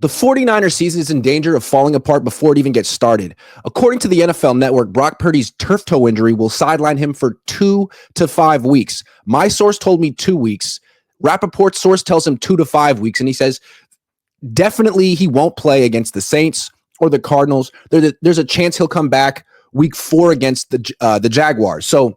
The 49ers season is in danger of falling apart before it even gets started. According to the NFL Network, Brock Purdy's turf toe injury will sideline him for 2 to 5 weeks. My source told me 2 weeks. Rappaport's source tells him 2 to 5 weeks, and he says definitely he won't play against the Saints or the Cardinals. There's a chance he'll come back week 4 against the Jaguars. So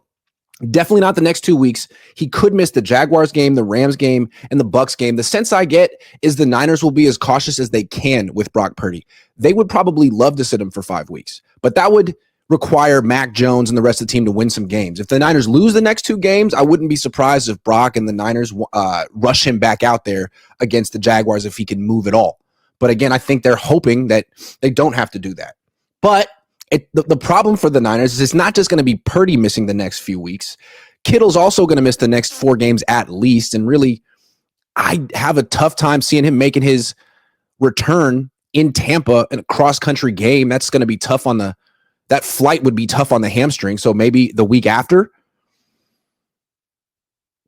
definitely not the next 2 weeks. He could miss the Jaguars game, the Rams game, and the Bucks game. The sense I get is the Niners will be as cautious as they can with Brock Purdy. They would probably love to sit him for 5 weeks, but that would require Mac Jones and the rest of the team to win some games. If the Niners lose the next 2 games, I wouldn't be surprised if Brock and the Niners rush him back out there against the Jaguars if he can move at all. But again, I think they're hoping that they don't have to do that. But the problem for the Niners is it's not just going to be Purdy missing the next few weeks. Kittle's also going to miss the next 4 games at least. And really, I have a tough time seeing him making his return in Tampa in a cross-country game. That's going to be tough that flight would be tough on the hamstring. So maybe the week after.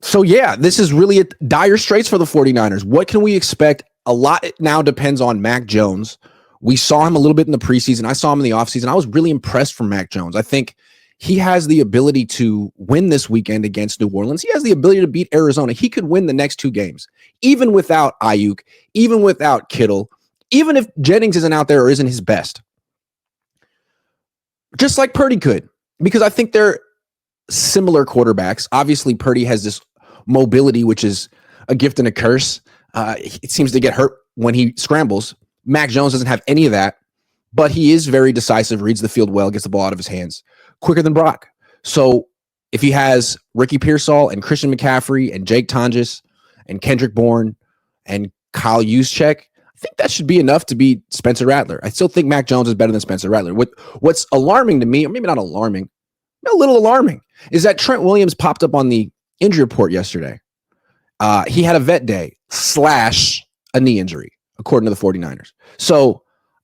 So yeah, this is really dire straits for the 49ers. What can we expect? A lot now depends on Mac Jones. We saw him a little bit in the preseason. I saw him in the offseason. I was really impressed from Mac Jones. I think he has the ability to win this weekend against New Orleans. He has the ability to beat Arizona. He could win the next 2 games, even without Ayuk, even without Kittle, even if Jennings isn't out there or isn't his best. Just like Purdy could, because I think they're similar quarterbacks. Obviously, Purdy has this mobility, which is a gift and a curse. It seems to get hurt when he scrambles. Mac Jones doesn't have any of that, but he is very decisive, reads the field well, gets the ball out of his hands quicker than Brock. So if he has Ricky Pearsall and Christian McCaffrey and Jake Tonjes and Kendrick Bourne and Kyle Juszczyk, I think that should be enough to beat Spencer Rattler. I still think Mac Jones is better than Spencer Rattler. What's alarming to me, or maybe not alarming, a little alarming, is that Trent Williams popped up on the injury report yesterday. He had a vet day / a knee injury, according to the 49ers. So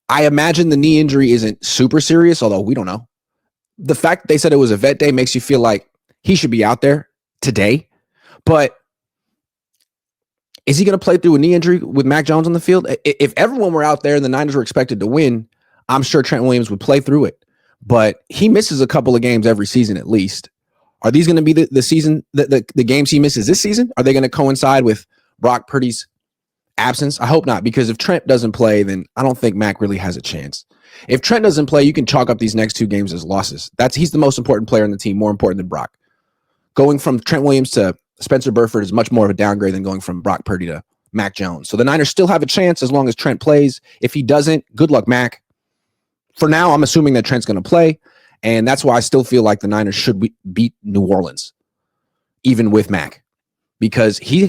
I imagine the knee injury isn't super serious, although we don't know. The fact that they said it was a vet day makes you feel like he should be out there today. But is he going to play through a knee injury with Mac Jones on the field? If everyone were out there and the Niners were expected to win, I'm sure Trent Williams would play through it. But he misses a couple of games every season at least. Are these going to be the season, the games he misses this season? Are they going to coincide with Brock Purdy's absence? I hope not, because if Trent doesn't play, then I don't think Mac really has a chance. If Trent doesn't play, you can chalk up these next 2 games as losses. He's the most important player on the team, more important than Brock. Going from Trent Williams to Spencer Burford is much more of a downgrade than going from Brock Purdy to Mac Jones. So the Niners still have a chance as long as Trent plays. If he doesn't, good luck, Mac. For now, I'm assuming that Trent's going to play, and that's why I still feel like the Niners should beat New Orleans, even with Mac, because he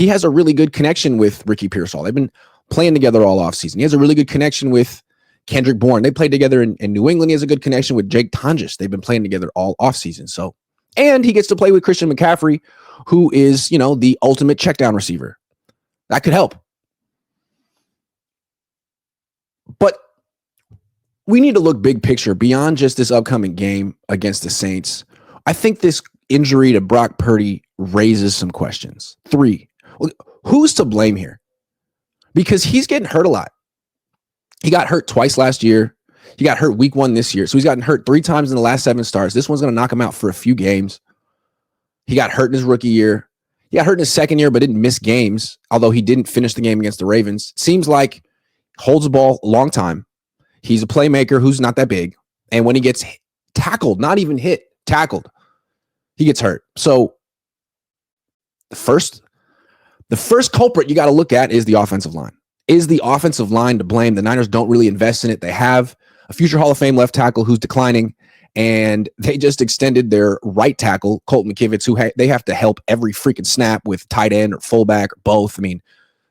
has a really good connection with Ricky Pearsall. They've been playing together all offseason. He has a really good connection with Kendrick Bourne. They played together in New England. He has a good connection with Jake Tonjes. They've been playing together all offseason. So, and he gets to play with Christian McCaffrey, who is, the ultimate checkdown receiver. That could help. But we need to look big picture beyond just this upcoming game against the Saints. I think this injury to Brock Purdy raises some questions. 3, who's to blame here? Because he's getting hurt a lot. He got hurt twice last year. He got hurt week 1 this year. So he's gotten hurt 3 times in the last 7 starts. This one's going to knock him out for a few games. He got hurt in his rookie year. He got hurt in his second year, but didn't miss games, although he didn't finish the game against the Ravens. Seems like holds the ball a long time. He's a playmaker who's not that big. And when he gets tackled, not even hit, tackled, he gets hurt. So the first culprit you got to look at is the offensive line. Is the offensive line to blame? The Niners don't really invest in it. They have a future Hall of Fame left tackle who's declining, and they just extended their right tackle, Colton McKivitz, who they have to help every freaking snap with tight end or fullback or both. I mean,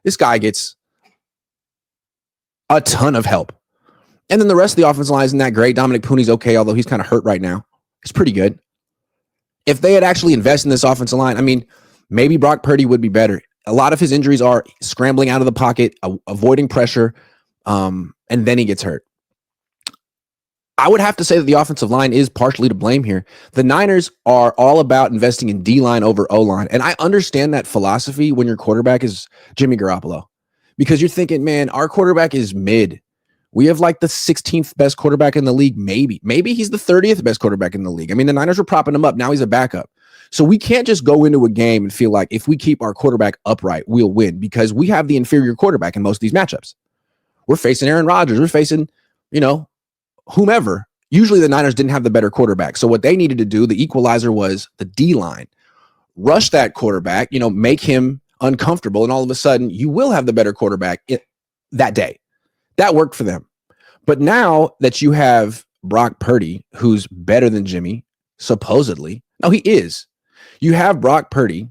this guy gets a ton of help. And then the rest of the offensive line isn't that great. Dominic Pooney's okay, although he's kind of hurt right now. He's pretty good. If they had actually invested in this offensive line, I mean, maybe Brock Purdy would be better. A lot of his injuries are scrambling out of the pocket, avoiding pressure, and then he gets hurt. I would have to say that the offensive line is partially to blame here. The Niners are all about investing in D-line over O-line, and I understand that philosophy when your quarterback is Jimmy Garoppolo, because you're thinking, man, our quarterback is mid. We have like the 16th best quarterback in the league. Maybe he's the 30th best quarterback in the league. I mean, the Niners were propping him up. Now he's a backup. So we can't just go into a game and feel like if we keep our quarterback upright, we'll win, because we have the inferior quarterback in most of these matchups. We're facing Aaron Rodgers. We're facing, whomever. Usually the Niners didn't have the better quarterback. So what they needed to do, the equalizer, was the D-line. Rush that quarterback, make him uncomfortable, and all of a sudden you will have the better quarterback that day. That worked for them. But now that you have Brock Purdy, who's better than Jimmy, supposedly. No, he is. You have Brock Purdy.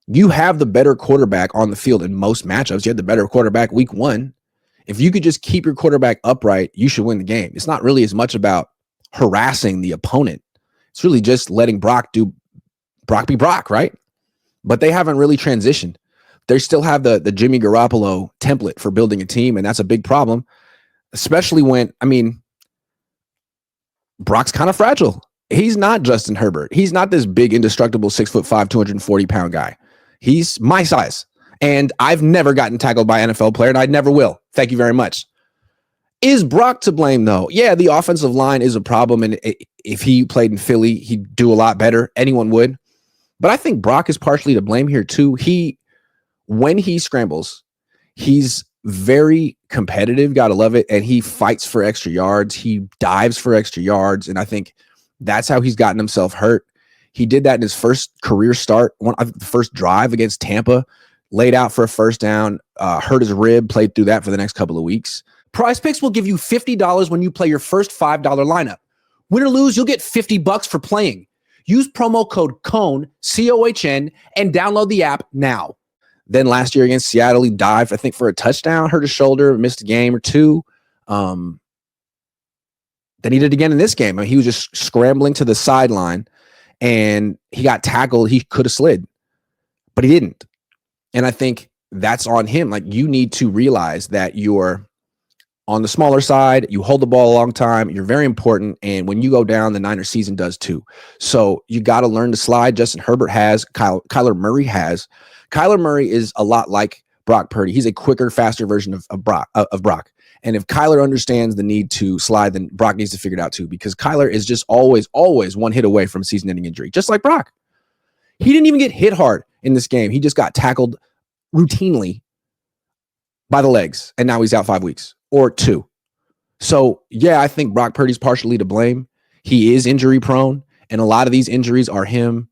You have the better quarterback on the field in most matchups. You had the better quarterback week 1. If you could just keep your quarterback upright, you should win the game. It's not really as much about harassing the opponent. It's really just letting Brock be Brock, right? But they haven't really transitioned. They still have the Jimmy Garoppolo template for building a team, and that's a big problem, especially when, Brock's kind of fragile. He's not Justin Herbert. He's not this big, indestructible 6'5", 240-pound guy. He's my size. And I've never gotten tackled by an NFL player, and I never will. Thank you very much. Is Brock to blame, though? Yeah, the offensive line is a problem, and if he played in Philly, he'd do a lot better. Anyone would. But I think Brock is partially to blame here, too. When he scrambles, he's very competitive, gotta love it, and he fights for extra yards. He dives for extra yards, and I think that's how he's gotten himself hurt. He did that in his first career start, the first drive against Tampa, laid out for a first down, hurt his rib, played through that for the next couple of weeks. Prize Picks will give you $50 when you play your first $5 lineup. Win or lose, you'll get $50 for playing. Use promo code Cohn, C-O-H-N, and download the app now. Then last year against Seattle, he dived, I think, for a touchdown, hurt his shoulder, missed a game or two. Then he did it again in this game. He was just scrambling to the sideline, and he got tackled. He could have slid, but he didn't. And I think that's on him. Like, you need to realize that you're on the smaller side. You hold the ball a long time. You're very important. And when you go down, the Niners season does too. So you got to learn to slide. Justin Herbert has. Kyler Murray has. Kyler Murray is a lot like Brock Purdy. He's a quicker, faster version of Brock. And if Kyler understands the need to slide, then Brock needs to figure it out too, because Kyler is just always one hit away from season-ending injury, just like Brock. He didn't even get hit hard in this game. He just got tackled routinely by the legs, and now he's out 5 weeks or 2. So, yeah, I think Brock Purdy's partially to blame. He is injury prone, and a lot of these injuries are him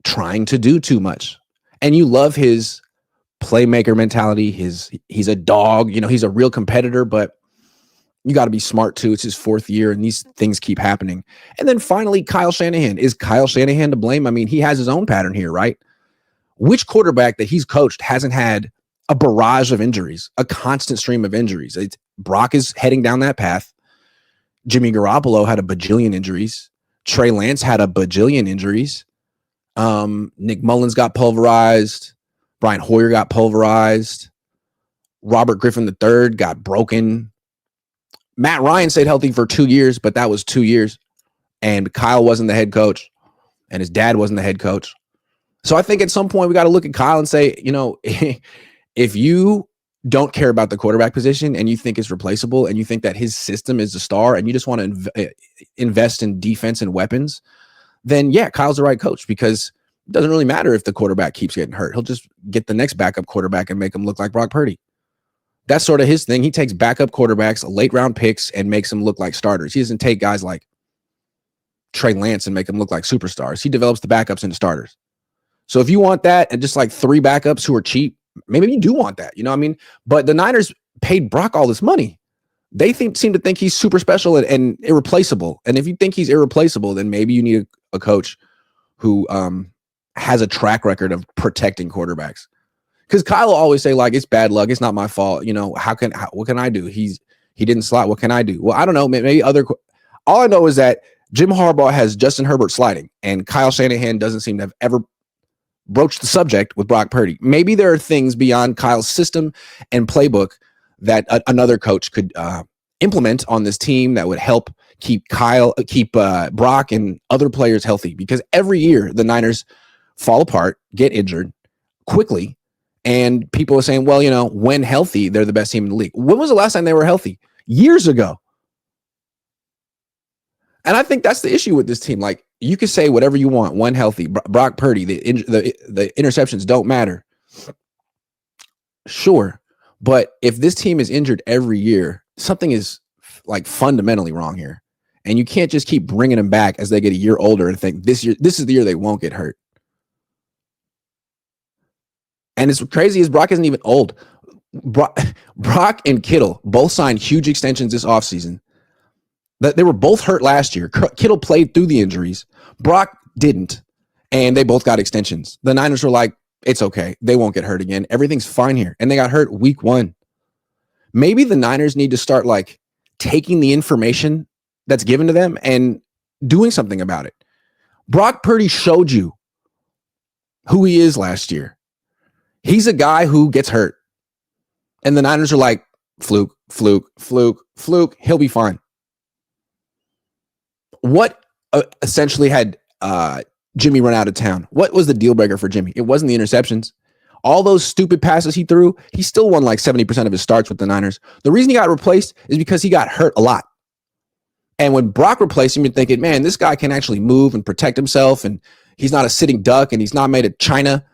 trying to do too much. And you love his playmaker mentality. He's a dog, he's a real competitor, but you got to be smart too. It's his 4th year, and these things keep happening. And then finally, Kyle Shanahan. Is Kyle Shanahan to blame? He has his own pattern here, right? Which quarterback that he's coached hasn't had a barrage of injuries, a constant stream of injuries? Brock is heading down that path. Jimmy Garoppolo had a bajillion injuries. Trey Lance had a bajillion injuries. Nick Mullins got pulverized. Brian Hoyer got pulverized. Robert Griffin III got broken. Matt Ryan stayed healthy for 2 years, but that was 2 years. And Kyle wasn't the head coach, and his dad wasn't the head coach. So I think at some point we got to look at Kyle and say, if you don't care about the quarterback position and you think it's replaceable and you think that his system is the star and you just want to invest in defense and weapons, then yeah, Kyle's the right coach, because it doesn't really matter if the quarterback keeps getting hurt. He'll just get the next backup quarterback and make him look like Brock Purdy. That's sort of his thing. He takes backup quarterbacks, late round picks, and makes them look like starters. He doesn't take guys like Trey Lance and make them look like superstars. He develops the backups into starters. So if you want that and just like 3 backups who are cheap, maybe you do want that, But the Niners paid Brock all this money. They seem to think he's super special and irreplaceable. And if you think he's irreplaceable, then maybe you need a coach who has a track record of protecting quarterbacks. Because Kyle will always say, like, it's bad luck. It's not my fault. What can I do? He didn't slide. What can I do? Well, I don't know. Maybe all I know is that Jim Harbaugh has Justin Herbert sliding, and Kyle Shanahan doesn't seem to have ever broached the subject with Brock Purdy. Maybe there are things beyond Kyle's system and playbook that another coach could implement on this team that would help keep Brock and other players healthy. Because every year the Niners fall apart, get injured quickly, And people are saying, well, when healthy, they're the best team in the league. When was the last time they were healthy? Years ago. And I think that's the issue with this team. Like, you can say whatever you want. When healthy, Brock Purdy, the interceptions don't matter. Sure. But if this team is injured every year, something is like fundamentally wrong here. And you can't just keep bringing them back as they get a year older and think this is the year they won't get hurt. And it's crazy as Brock isn't even old. Brock and Kittle both signed huge extensions this offseason. They were both hurt last year. Kittle played through the injuries. Brock didn't. And they both got extensions. The Niners were like, it's okay. They won't get hurt again. Everything's fine here. And they got hurt week 1. Maybe the Niners need to start like taking the information that's given to them and doing something about it. Brock Purdy showed you who he is last year. He's a guy who gets hurt. And the Niners are like, fluke. He'll be fine. What essentially had Jimmy run out of town? What was the deal breaker for Jimmy? It wasn't the interceptions. All those stupid passes he threw, he still won like 70% of his starts with the Niners. The reason he got replaced is because he got hurt a lot. And when Brock replaced him, you're thinking, man, this guy can actually move and protect himself, and he's not a sitting duck, and he's not made of china,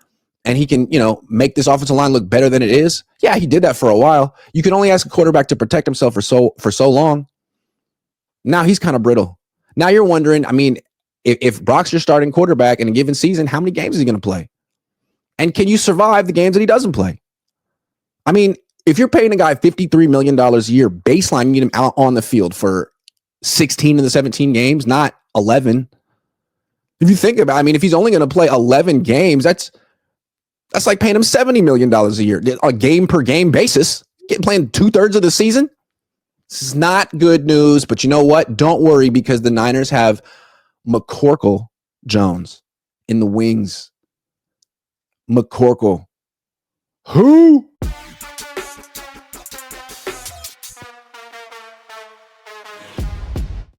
and he can, make this offensive line look better than it is. Yeah, he did that for a while. You can only ask a quarterback to protect himself for so long. Now he's kind of brittle. Now you're wondering, if Brock's your starting quarterback in a given season, how many games is he going to play? And can you survive the games that he doesn't play? If you're paying a guy $53 million a year baseline, you need him out on the field for 16 of the 17 games, not 11. If you think about it, if he's only going to play 11 games, that's like paying him $70 million a year on a game per game basis, playing 2/3 of the season. This is not good news, but you know what? Don't worry, because the Niners have McCorkle Jones in the wings. McCorkle. Who?